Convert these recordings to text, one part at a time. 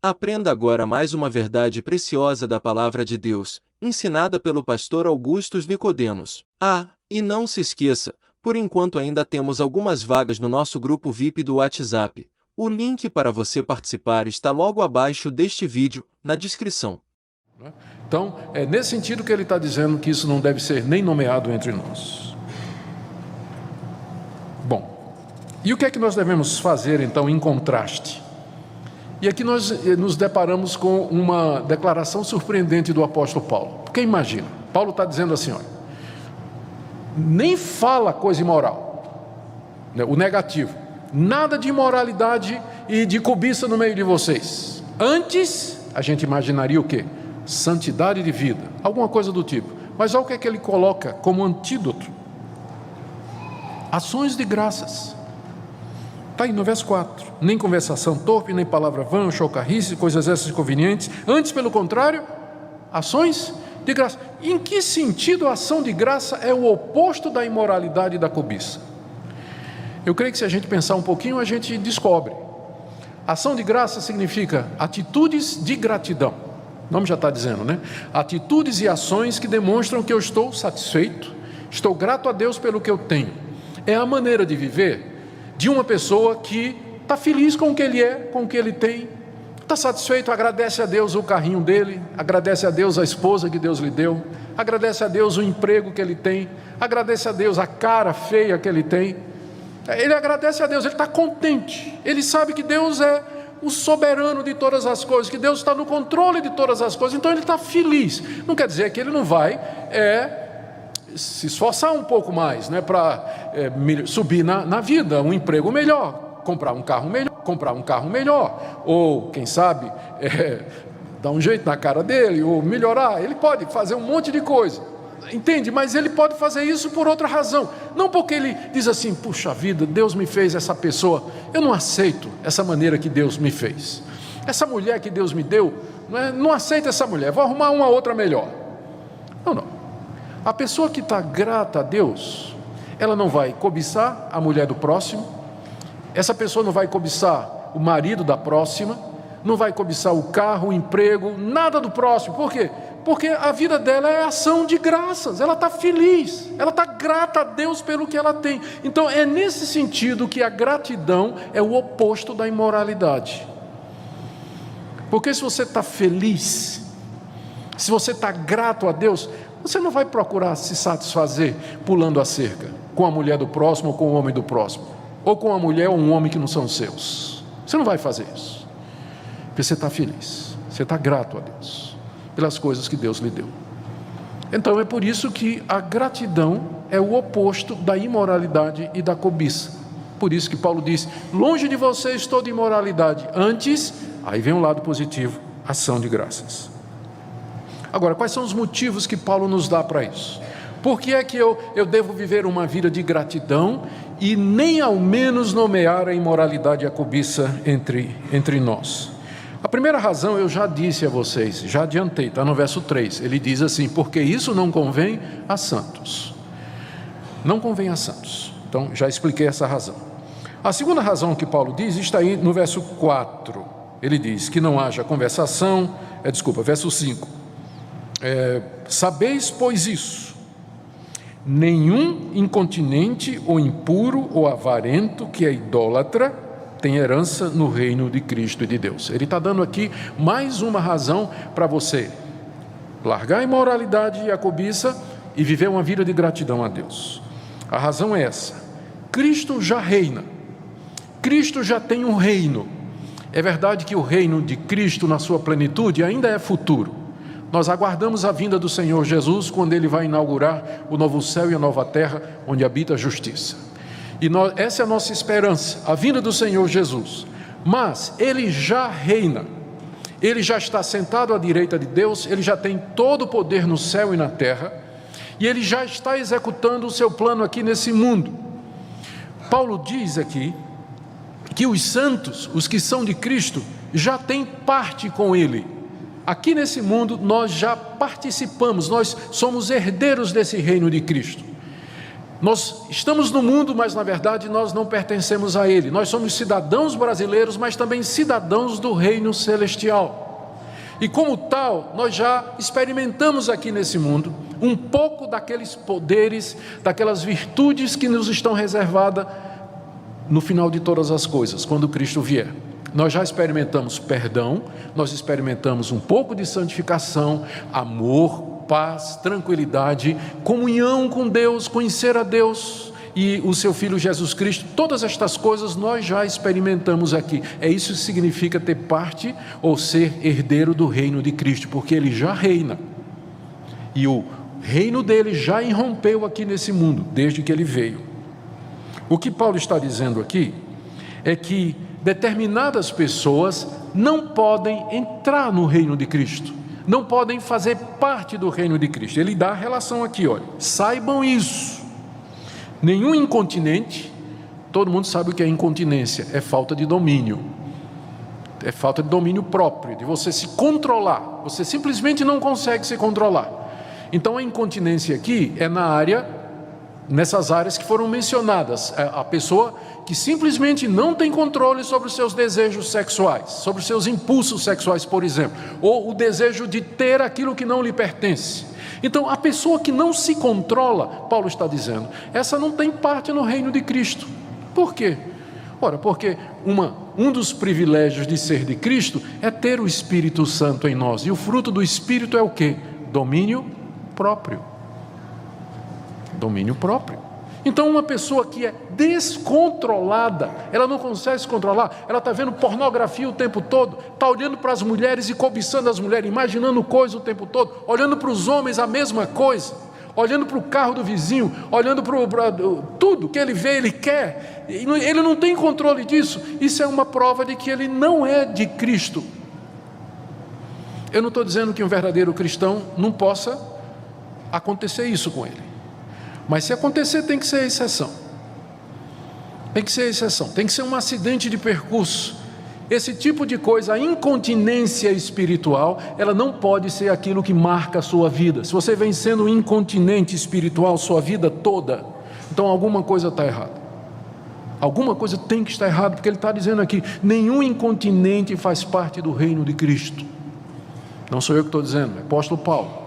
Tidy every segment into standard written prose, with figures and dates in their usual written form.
Aprenda agora mais uma verdade preciosa da Palavra de Deus, ensinada pelo pastor Augustus Nicodemos. E não se esqueça, por enquanto ainda temos algumas vagas no nosso grupo VIP do WhatsApp. O link para você participar está logo abaixo deste vídeo, na descrição. Então, é nesse sentido que ele está dizendo que isso não deve ser nem nomeado entre nós. Bom, e o que é que nós devemos fazer então em contraste? E aqui nós nos deparamos com uma declaração surpreendente do apóstolo Paulo. Porque imagina, Paulo está dizendo assim, olha, nem fala coisa imoral, né, o negativo, nada de imoralidade e de cobiça no meio de vocês. Antes, a gente imaginaria o quê? Santidade de vida, alguma coisa do tipo. Mas olha o que é que ele coloca como antídoto: ações de graças. Está aí no verso 4. Nem conversação torpe, nem palavra vã, chocarrice, coisas essas inconvenientes. Antes, pelo contrário, ações de graça. Em que sentido a ação de graça é o oposto da imoralidade e da cobiça? Eu creio que se a gente pensar um pouquinho, a gente descobre. Ação de graça significa atitudes de gratidão. O nome já está dizendo, né? Atitudes e ações que demonstram que eu estou satisfeito, estou grato a Deus pelo que eu tenho. É a maneira de viver de uma pessoa que está feliz com o que ele é, com o que ele tem, está satisfeito, agradece a Deus o carrinho dele, agradece a Deus a esposa que Deus lhe deu, agradece a Deus o emprego que ele tem, agradece a Deus a cara feia que ele tem. Ele agradece a Deus, ele está contente, ele sabe que Deus é o soberano de todas as coisas, que Deus está no controle de todas as coisas, então ele está feliz. Não quer dizer que ele não vai se esforçar um pouco mais, né, para subir na vida, um emprego melhor, comprar um carro melhor, ou quem sabe dar um jeito na cara dele, ou melhorar. Ele pode fazer um monte de coisa, entende? Mas ele pode fazer isso por outra razão, não porque ele diz assim: puxa vida, Deus me fez essa pessoa, eu não aceito essa maneira que Deus me fez, essa mulher que Deus me deu, não aceito essa mulher, vou arrumar uma outra melhor. Não. A pessoa que está grata a Deus, ela não vai cobiçar a mulher do próximo, essa pessoa não vai cobiçar o marido da próxima, não vai cobiçar o carro, o emprego, nada do próximo. Por quê? Porque a vida dela é ação de graças, ela está feliz, ela está grata a Deus pelo que ela tem. Então é nesse sentido que a gratidão é o oposto da imoralidade. Porque se você está feliz, se você está grato a Deus, você não vai procurar se satisfazer pulando a cerca com a mulher do próximo ou com o homem do próximo, ou com a mulher ou um homem que não são seus. Você não vai fazer isso, porque você está feliz, você está grato a Deus pelas coisas que Deus lhe deu. Então é por isso que a gratidão é o oposto da imoralidade e da cobiça. Por isso que Paulo diz: longe de vocês toda imoralidade, antes, aí vem um lado positivo, ação de graças. Agora, quais são os motivos que Paulo nos dá para isso? Por que é que eu devo viver uma vida de gratidão e nem ao menos nomear a imoralidade e a cobiça entre nós? A primeira razão eu já disse a vocês, já adiantei, está no verso 3. Ele diz assim: porque isso não convém a santos. Não convém a santos. Então, já expliquei essa razão. A segunda razão que Paulo diz está aí no verso 4. Ele diz que não haja conversação, verso 5. Sabeis, pois, isso: nenhum incontinente ou impuro ou avarento que é idólatra tem herança no reino de Cristo e de Deus. Ele está dando aqui mais uma razão para você largar a imoralidade e a cobiça e viver uma vida de gratidão a Deus. A razão é essa: Cristo já reina, Cristo já tem um reino. É verdade que o reino de Cristo na sua plenitude ainda é futuro. Nós aguardamos a vinda do Senhor Jesus, quando Ele vai inaugurar o novo céu e a nova terra, onde habita a justiça. E essa é a nossa esperança, a vinda do Senhor Jesus. Mas Ele já reina, Ele já está sentado à direita de Deus, Ele já tem todo o poder no céu e na terra, e Ele já está executando o seu plano aqui nesse mundo. Paulo diz aqui que os santos, os que são de Cristo, já têm parte com Ele. Aqui nesse mundo nós já participamos, nós somos herdeiros desse reino de Cristo. Nós estamos no mundo, mas na verdade nós não pertencemos a ele. Nós somos cidadãos brasileiros, mas também cidadãos do reino celestial. E como tal, nós já experimentamos aqui nesse mundo um pouco daqueles poderes, daquelas virtudes que nos estão reservadas no final de todas as coisas, quando Cristo vier. Nós já experimentamos perdão, nós experimentamos um pouco de santificação, amor, paz, tranquilidade, comunhão com Deus, conhecer a Deus e o seu Filho Jesus Cristo. Todas estas coisas nós já experimentamos aqui. É isso que significa ter parte ou ser herdeiro do reino de Cristo, porque Ele já reina. E o reino dele já irrompeu aqui nesse mundo, desde que Ele veio. O que Paulo está dizendo aqui é que determinadas pessoas não podem entrar no reino de Cristo, não podem fazer parte do reino de Cristo. Ele dá a relação aqui, olha, saibam isso. Nenhum incontinente, todo mundo sabe o que é incontinência, é falta de domínio. É falta de domínio próprio, de você se controlar. Você simplesmente não consegue se controlar. Então a incontinência aqui é nessas áreas que foram mencionadas. A pessoa que simplesmente não tem controle sobre os seus desejos sexuais, sobre os seus impulsos sexuais, por exemplo, ou o desejo de ter aquilo que não lhe pertence. Então, a pessoa que não se controla, Paulo está dizendo, essa não tem parte no reino de Cristo. Por quê? Ora, porque um dos privilégios de ser de Cristo é ter o Espírito Santo em nós. E o fruto do Espírito é o quê? Domínio próprio. Domínio próprio. Então uma pessoa que é descontrolada, ela não consegue se controlar, ela está vendo pornografia o tempo todo, está olhando para as mulheres e cobiçando as mulheres, imaginando coisa o tempo todo, olhando para os homens a mesma coisa, olhando para o carro do vizinho, olhando para tudo que ele vê, ele quer, ele não tem controle disso. Isso é uma prova de que ele não é de Cristo. Eu não estou dizendo que um verdadeiro cristão não possa acontecer isso com ele. Mas se acontecer, tem que ser exceção. Tem que ser exceção, tem que ser um acidente de percurso. Esse tipo de coisa, a incontinência espiritual, ela não pode ser aquilo que marca a sua vida. Se você vem sendo incontinente espiritual sua vida toda, então alguma coisa está errada. Alguma coisa tem que estar errada, porque ele está dizendo aqui, nenhum incontinente faz parte do reino de Cristo. Não sou eu que estou dizendo, é o apóstolo Paulo.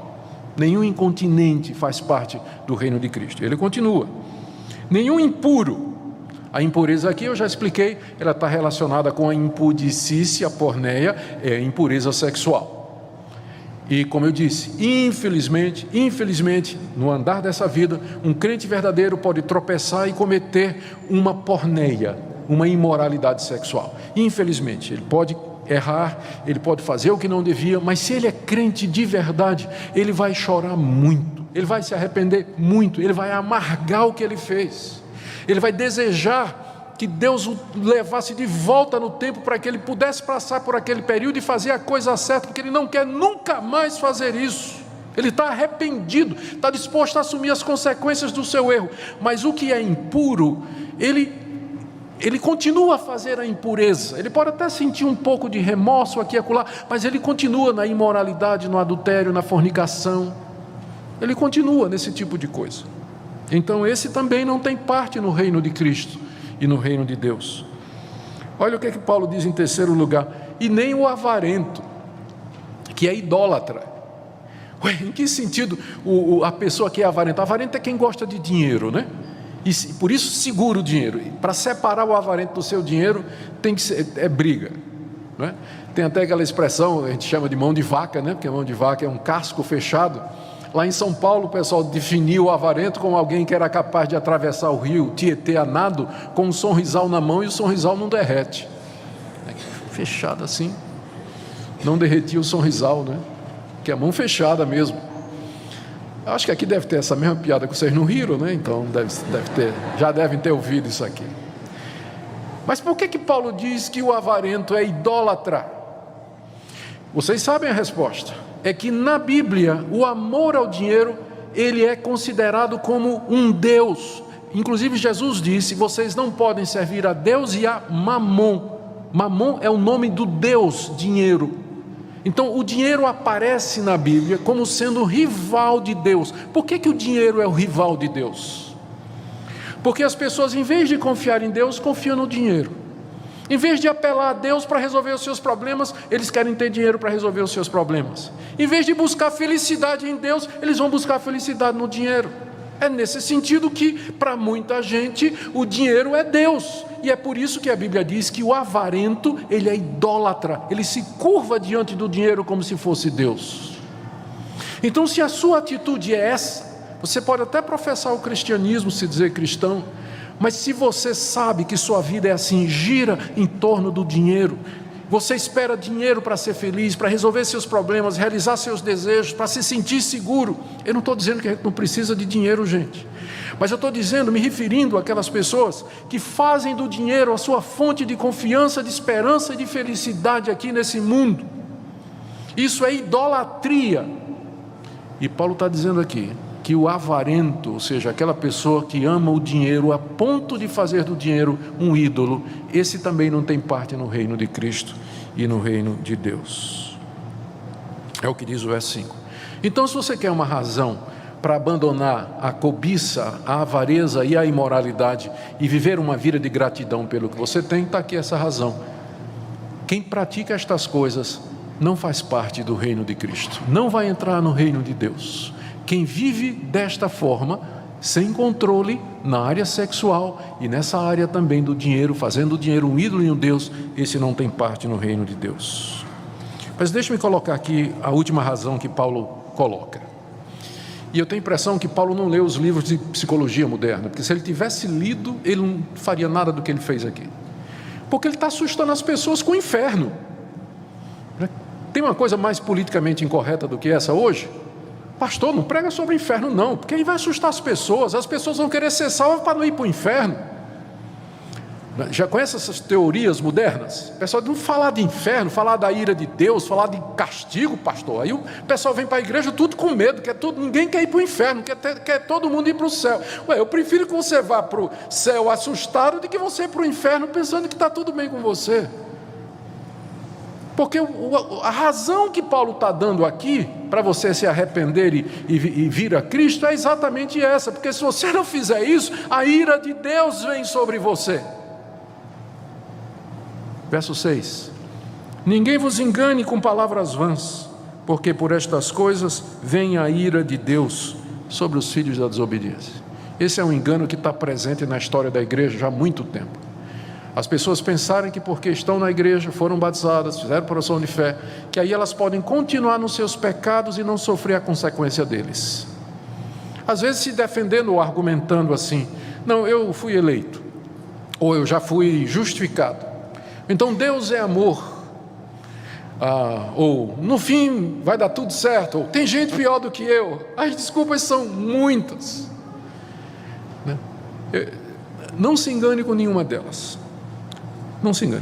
Nenhum incontinente faz parte do reino de Cristo. Ele continua. Nenhum impuro. A impureza aqui eu já expliquei, ela está relacionada com a impudicícia, a porneia, é a impureza sexual. E como eu disse, infelizmente, no andar dessa vida, um crente verdadeiro pode tropeçar e cometer uma porneia, uma imoralidade sexual. Infelizmente, ele pode errar, ele pode fazer o que não devia, mas se ele é crente de verdade, ele vai chorar muito, ele vai se arrepender muito, ele vai amargar o que ele fez, ele vai desejar que Deus o levasse de volta no tempo para que ele pudesse passar por aquele período e fazer a coisa certa, porque ele não quer nunca mais fazer isso. Ele está arrependido, está disposto a assumir as consequências do seu erro, mas o que é impuro, ele continua a fazer a impureza. Ele pode até sentir um pouco de remorso aqui e acolá, mas ele continua na imoralidade, no adultério, na fornicação. Ele continua nesse tipo de coisa. Então esse também não tem parte no reino de Cristo e no reino de Deus. Olha o que Paulo diz em terceiro lugar. E nem o avarento, que é idólatra. Ué, em que sentido a pessoa que é avarenta? Avarento é quem gosta de dinheiro, né? E por isso segura o dinheiro. Para separar o avarento do seu dinheiro tem que ser, briga, né? Tem até aquela expressão, a gente chama de mão de vaca, né? Porque a mão de vaca é um casco fechado. Lá em São Paulo o pessoal definiu o avarento como alguém que era capaz de atravessar o rio Tietê a nado com um sonrisal na mão e o sonrisal não derrete. Fechado assim, não derretia o sonrisal, né? Que é a mão fechada mesmo. Acho que aqui deve ter essa mesma piada que vocês não riram, né? Então já devem ter ouvido isso aqui. Mas por que Paulo diz que o avarento é idólatra? Vocês sabem a resposta. É que na Bíblia o amor ao dinheiro, ele é considerado como um Deus. Inclusive Jesus disse, vocês não podem servir a Deus e a Mamon. Mamon é o nome do Deus dinheiro. Então o dinheiro aparece na Bíblia como sendo rival de Deus. Por que o dinheiro é o rival de Deus? Porque as pessoas, em vez de confiar em Deus, confiam no dinheiro. Em vez de apelar a Deus para resolver os seus problemas, eles querem ter dinheiro para resolver os seus problemas. Em vez de buscar felicidade em Deus, eles vão buscar felicidade no dinheiro. É nesse sentido que, para muita gente, o dinheiro é Deus. E é por isso que a Bíblia diz que o avarento, ele é idólatra. Ele se curva diante do dinheiro como se fosse Deus. Então, se a sua atitude é essa, você pode até professar o cristianismo, se dizer cristão, mas se você sabe que sua vida é assim, gira em torno do dinheiro, você espera dinheiro para ser feliz, para resolver seus problemas, realizar seus desejos, para se sentir seguro. Eu não estou dizendo que a gente não precisa de dinheiro, gente. Mas eu estou dizendo, me referindo àquelas pessoas que fazem do dinheiro a sua fonte de confiança, de esperança e de felicidade aqui nesse mundo. Isso é idolatria. E Paulo está dizendo aqui que o avarento, ou seja, aquela pessoa que ama o dinheiro a ponto de fazer do dinheiro um ídolo, esse também não tem parte no reino de Cristo e no reino de Deus. É o que diz o verso 5. Então, se você quer uma razão para abandonar a cobiça, a avareza e a imoralidade e viver uma vida de gratidão pelo que você tem, está aqui essa razão. Quem pratica estas coisas não faz parte do reino de Cristo, não vai entrar no reino de Deus. Quem vive desta forma, sem controle na área sexual e nessa área também do dinheiro, fazendo o dinheiro um ídolo e um Deus, esse não tem parte no reino de Deus. Mas deixe-me colocar aqui a última razão que Paulo coloca. E eu tenho a impressão que Paulo não leu os livros de psicologia moderna, porque se ele tivesse lido, ele não faria nada do que ele fez aqui. Porque ele está assustando as pessoas com o inferno. Tem uma coisa mais politicamente incorreta do que essa hoje? Pastor, não prega sobre o inferno não, porque aí vai assustar as pessoas vão querer ser salvas para não ir para o inferno. Já conhece essas teorias modernas? O pessoal não falar de inferno, falar da ira de Deus, falar de castigo, pastor. Aí o pessoal vem para a igreja tudo com medo, ninguém quer ir para o inferno, quer todo mundo ir para o céu. Eu prefiro que você vá para o céu assustado do que você ir para o inferno pensando que está tudo bem com você. Porque a razão que Paulo está dando aqui, para você se arrepender e vir a Cristo, é exatamente essa. Porque se você não fizer isso, a ira de Deus vem sobre você. Verso 6. Ninguém vos engane com palavras vãs, porque por estas coisas vem a ira de Deus sobre os filhos da desobediência. Esse é um engano que está presente na história da igreja já há muito tempo. As pessoas pensarem que porque estão na igreja, foram batizadas, fizeram profissão de fé, que aí elas podem continuar nos seus pecados e não sofrer a consequência deles. Às vezes se defendendo ou argumentando assim, não, eu fui eleito, ou eu já fui justificado, então Deus é amor, ou no fim vai dar tudo certo, ou tem gente pior do que eu. As desculpas são muitas. Não se engane com nenhuma delas.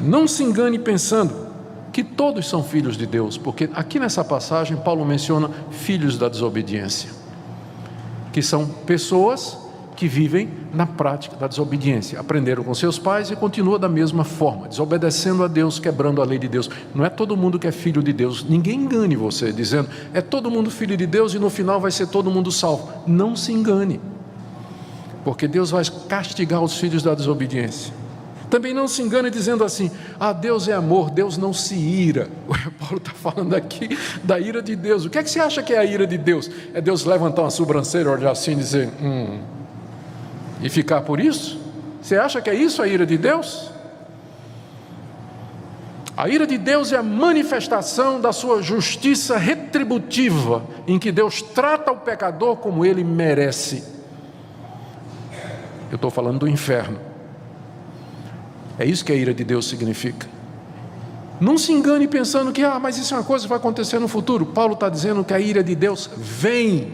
Não se engane pensando que todos são filhos de Deus, porque aqui nessa passagem Paulo menciona filhos da desobediência, que são pessoas que vivem na prática da desobediência, aprenderam com seus pais e continuam da mesma forma, desobedecendo a Deus, quebrando a lei de Deus. Não é todo mundo que é filho de Deus, ninguém engane você dizendo, é todo mundo filho de Deus e no final vai ser todo mundo salvo. Não se engane, porque Deus vai castigar os filhos da desobediência. Também não se engane dizendo assim, Deus é amor, Deus não se ira. Paulo está falando aqui da ira de Deus. O que é que você acha que é a ira de Deus? É Deus levantar uma sobrancelha, olhar assim e dizer, e ficar por isso? Você acha que é isso a ira de Deus? A ira de Deus é a manifestação da sua justiça retributiva, em que Deus trata o pecador como ele merece. Eu estou falando do inferno. É isso que a ira de Deus significa. Não se engane pensando que, mas isso é uma coisa que vai acontecer no futuro. Paulo está dizendo que a ira de Deus vem,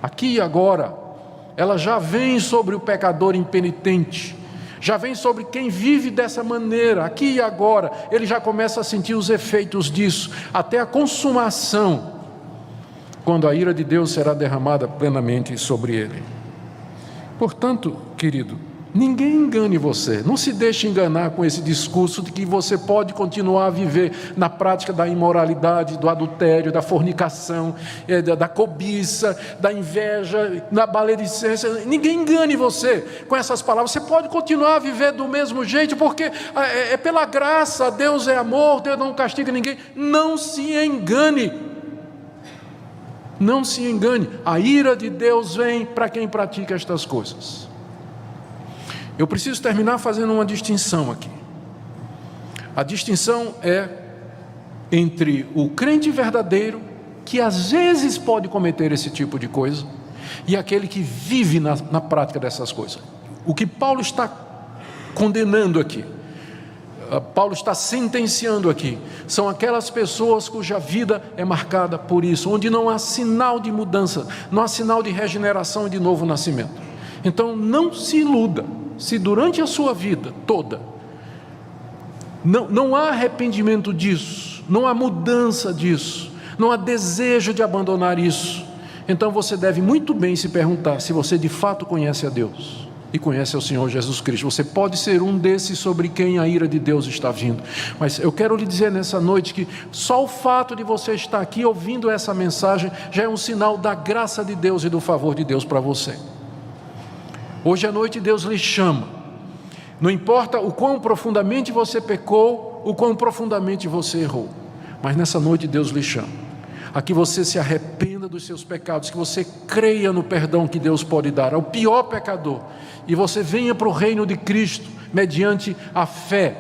aqui e agora. Ela já vem sobre o pecador impenitente. Já vem sobre quem vive dessa maneira, aqui e agora. Ele já começa a sentir os efeitos disso, até a consumação, quando a ira de Deus será derramada plenamente sobre ele. Portanto, querido, Ninguém engane você. Não se deixe enganar com esse discurso de que você pode continuar a viver na prática da imoralidade, do adultério, da fornicação, da cobiça, da inveja, da maledicência. Ninguém engane você com essas palavras. Você pode continuar a viver do mesmo jeito, porque é pela graça. Deus é amor, Deus não castiga ninguém. Não se engane. Não se engane. A ira de Deus vem para quem pratica estas coisas. Eu preciso terminar fazendo uma distinção aqui. A distinção é entre o crente verdadeiro, que às vezes pode cometer esse tipo de coisa, e aquele que vive na prática dessas coisas. O que Paulo está condenando aqui, Paulo está sentenciando aqui, são aquelas pessoas cuja vida é marcada por isso, onde não há sinal de mudança, não há sinal de regeneração e de novo nascimento. Então não se iluda, se durante a sua vida toda não há arrependimento disso, não há mudança disso, não há desejo de abandonar isso, então você deve muito bem se perguntar se você de fato conhece a Deus e conhece ao Senhor Jesus Cristo. Você pode ser um desses sobre quem a ira de Deus está vindo, mas eu quero lhe dizer nessa noite que só o fato de você estar aqui ouvindo essa mensagem já é um sinal da graça de Deus e do favor de Deus para você. Hoje à noite Deus lhe chama, não importa o quão profundamente você pecou, o quão profundamente você errou, mas nessa noite Deus lhe chama, a que você se arrependa dos seus pecados, que você creia no perdão que Deus pode dar ao pior pecador, e você venha para o reino de Cristo, mediante a fé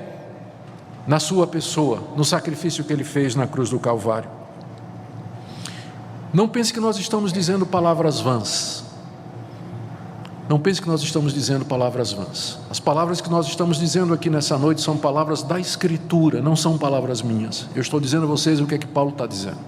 na sua pessoa, no sacrifício que Ele fez na cruz do Calvário. Não pense que nós estamos dizendo palavras vãs. Não pense que nós estamos dizendo palavras vãs. As palavras que nós estamos dizendo aqui nessa noite são palavras da Escritura, não são palavras minhas. Eu estou dizendo a vocês o que é que Paulo está dizendo.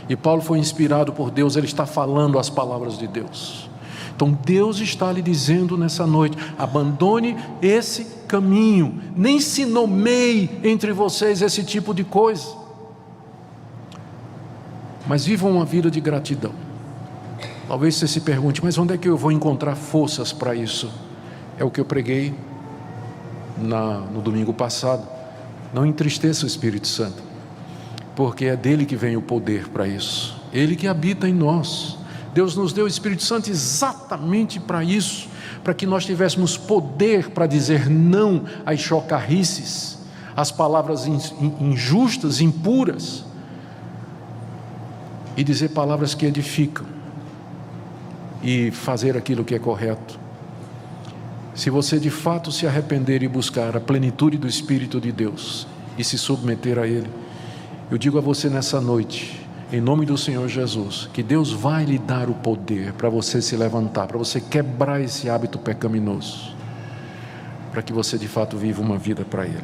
E Paulo foi inspirado por Deus, ele está falando as palavras de Deus. Então Deus está lhe dizendo nessa noite: abandone esse caminho, nem se nomeie entre vocês esse tipo de coisa, mas vivam uma vida de gratidão. Talvez você se pergunte, mas onde é que eu vou encontrar forças para isso? É o que eu preguei no domingo passado. Não entristeça o Espírito Santo, porque é dele que vem o poder para isso. Ele que habita em nós. Deus nos deu o Espírito Santo exatamente para isso, para que nós tivéssemos poder para dizer não às chocarrices, às palavras injustas, impuras, e dizer palavras que edificam, e fazer aquilo que é correto. Se você de fato se arrepender e buscar a plenitude do Espírito de Deus e se submeter a Ele, eu digo a você nessa noite, em nome do Senhor Jesus, que Deus vai lhe dar o poder para você se levantar, para você quebrar esse hábito pecaminoso, para que você de fato viva uma vida para Ele.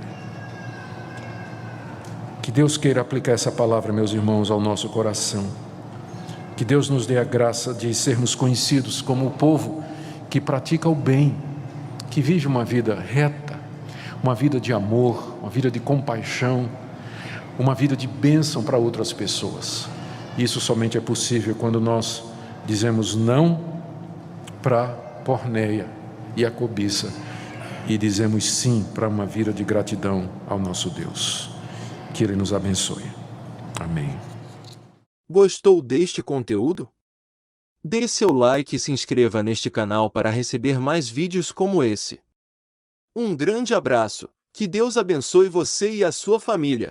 Que Deus queira aplicar essa palavra, meus irmãos, ao nosso coração. Que Deus nos dê a graça de sermos conhecidos como o povo que pratica o bem, que vive uma vida reta, uma vida de amor, uma vida de compaixão, uma vida de bênção para outras pessoas. Isso somente é possível quando nós dizemos não para a porneia e a cobiça e dizemos sim para uma vida de gratidão ao nosso Deus. Que Ele nos abençoe. Amém. Gostou deste conteúdo? Dê seu like e se inscreva neste canal para receber mais vídeos como esse. Um grande abraço, que Deus abençoe você e a sua família.